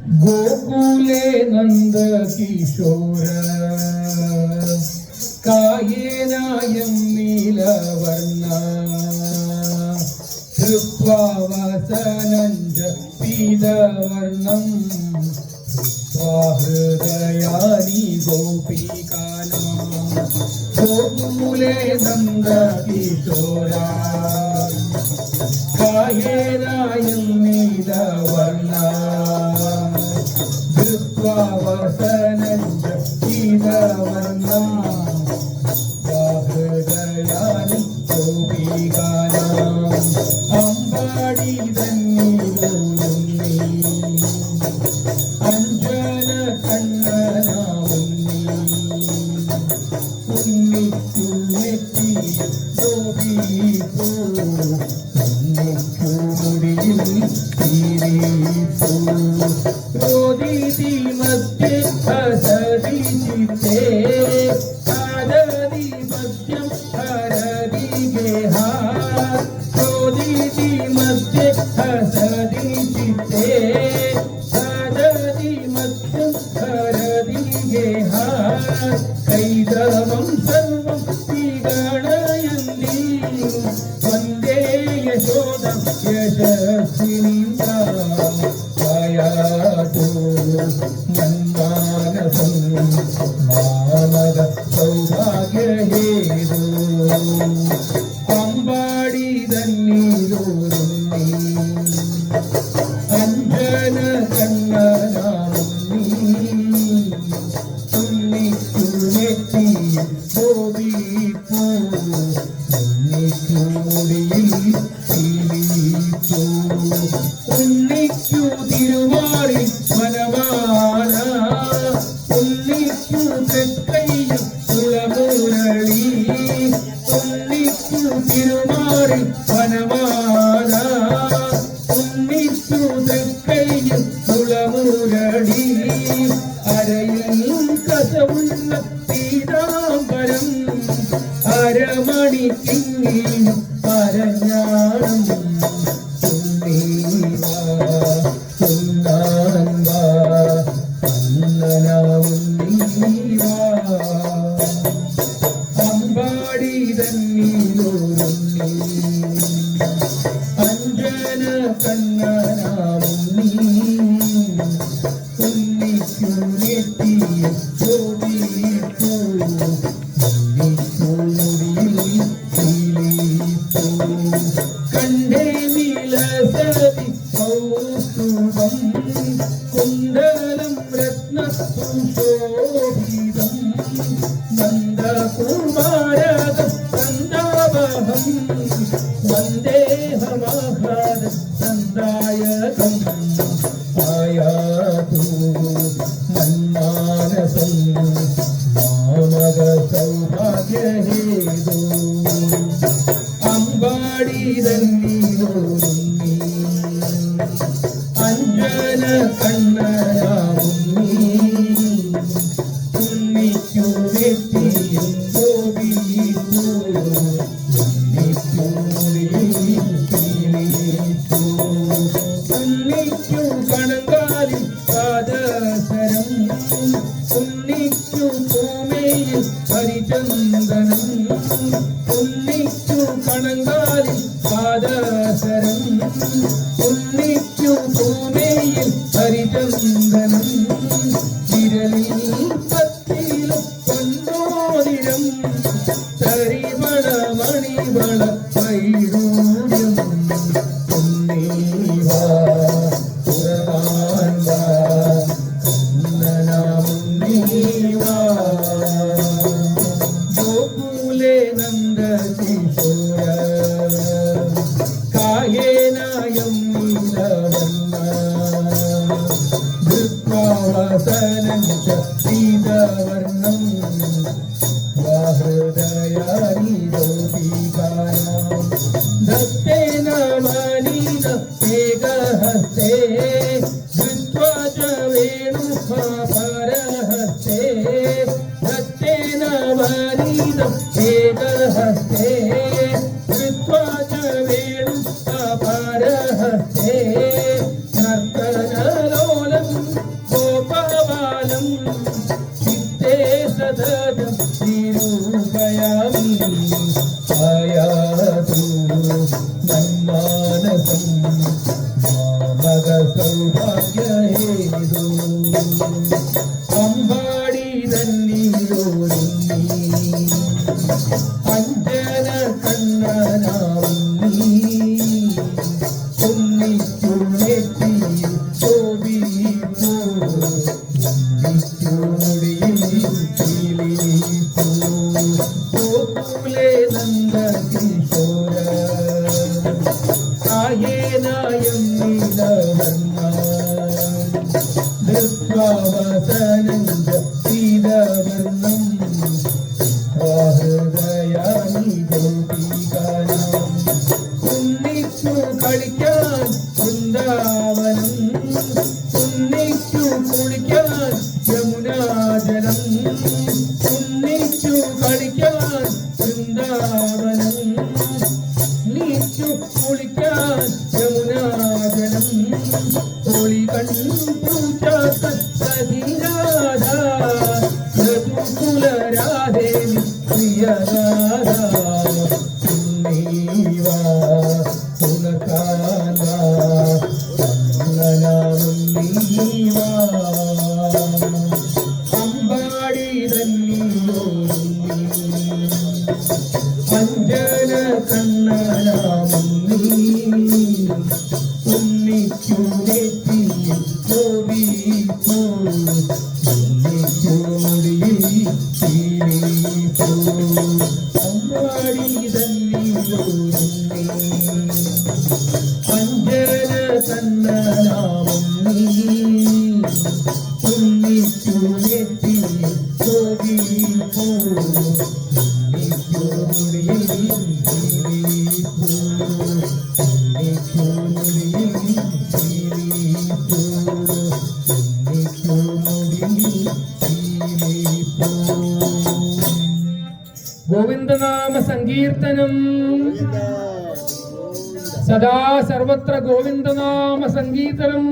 गोकुले नंद किशोर कायेनायं नीलवर्णा धृत्वा वसनञ्च पीतवर्णं हृदयानि गोपीकानां गोकुले नंद किशोरा कायेनायं नीलवर्णा धृत्वा वसनञ्च पीतवर्णं हृदयानि गोपीकानां अम्बाडि तन्नीरुन्नी अञ्जन कण्णना उन्नी गोपीपू रोदिति मध्ये हसति चित्ते आदरि मध्यं हरदि गेहा रोदिति मध्ये हसति चित्ते आदरि मध्यं हरदि गेहा कैदवं सर्वं विगणयन्ति वन्दे यशोदं यशस्विनीं मन्मानसं मामद सौभाग्यहेतु अम्बाडि तन्नीरुन्नी अञ्जन कण्णनामुन्नी उन्निक्कुमेत्ति गोपीपू उन्निक्कुमुडियिल सीलिपू उन्निक्कु तिरुवारि मनमाല ഉണ്ണിക്കു തെക്കയ്യും കുളമുരളി ഉണ്ണിക്കു തിരുമാറി വനമാല ഉണ്ണിക്കു തെക്കയ്യും കുളമുരളി അരയിൽ കസവുള്ള പീതാംബരം അരമണിക്കിങ്ങിയും അരഞ്ഞാണം അമ്പാടി തന്നീരുന്നി അഞ്ജന കണ്ണനാമുന്നി ഉന്നിക്കു നെറ്റിയ ഗോപീപൂ ഉന്നിക്കു മുടിയിൽ കിളിപ്പൂ കണ്ടേ വിലസതി കൗസ്തുഭം കുണ്ടലം രത്നസുശോഭിതം നന്ദകുമാരകം നന്ദാവഹം വന്ദേഹമാഹ്ലാദം നന്ദായകം ആയാതു മന്മാനസം മാമക സൗഭാഗ്യഹേതു അമ്പാടി തന്നീരുന്നി അഞ്ജന കണ്ണനാമുന്നി ഉണ്ണിക്കു നെറ്റിയും ഗോപീപൂ ഉണ്ണിക്കു മുടിയിൽ കിളിപ്പൂ ഉണ്ണിക്കു കണങ്കാലിൽ പാദസരം ഉണ്ണിക്കു പൂമേയിൽ ഹരിചന്ദനം ഉണ്ണിക്കു കണങ്കാലിൽ പാദസരം ഉണ്ണിക്കു പൂമേയിൽ ഹരിചന്ദനം വിരലിൽ പത്തിലും പൊന്നോതിരം തരിവള മണിവള വൈഡൂര്യം ഉണ്ണീവാ പുറവാൻവാ കണ്ണനാമുന്നീവാ ഗോകുലേ നന്ദ കിശോര കായേനായം നീലവർണ്ണ धृत्वा वसनञ्च पीतवर्णं हृदयानि गोपीकानां दत्तेन वनीन एकहस्ते धृत्वा च वेणुपापरहस्ते दत्तेन वनीन एकहस्ते धृत्वा च वेणुपापरहस्ते नर्तनलोलं ಹೇದು ಅಂಬಾಡಿ ತನ್ನೀರೋರುಣ್ಣಿ ಅಂಜನ ಕಣ್ಣನ ಉಣ್ಣಿ ಉನ್ನಿಚ್ಚು ನೆತ್ತಿಯು ಶೋಭಿಸು ಉನ್ನಿಚ್ಚು ನುಡಿಯಲ್ಲಿ ತಿಳಿಸು ಗೋಕುಲೆ ನಂದ ಕಿಶೋರ ಕಾಯೇನ ಎನ್ನಿದ ವರ್ಣ ದೃತ್ವಾವಸನಂದ ಸೀದವರ್ಣಂ ഹൃദയാനി ഗോപികാനാം ഉന്നിച്ചു കളിക്കാൻ വൃന്ദാവനം ഉന്നിച്ചു കുളിക്കാൻ യമുനാജലം ഉന്നിച്ചു കളിക്കാൻ വൃന്ദാവനം നീച്ചു കുളിക്കാൻ യമുനാജലം ഒളി കൺപൂച്ചാത്ത സതിരാധ ൃതുകുലരാധേ പ്രിയരാധ നീവാ പുനർകാല നീവാ അമ്പാടി തന്നീരോരുണ്ണി അഞ്ജന കണ്ണനാമുണ്ണി ഉണ്ണിക്കു നെറ്റിയിൽ ശോഭിപ്പൂ ഉണ്ണിക്കു മുടിയിൽ തീരിപ്പൂ അമ്പാടി തന്നീരോരുണ്ണി അഞ്ജന കണ്ണനാമുണ്ണി ഉണ്ണിക്കു നെറ്റിയിൽ ശോഭിപ്പൂ ഉണ്ണിക്കു മുടിയിൽ തീരിപ്പൂ ഉണ്ണിക്കു മുടിയിൽ തീരിപ്പൂ ഉണ്ണിക്കു മുടിയിൽ തീരിപ്പൂ. ഗോവിന്ദനാമ സങ്കീർത്തനം സദാ സർവത്ര ഗോവിന്ദനാമ സങ്കീർത്തനം.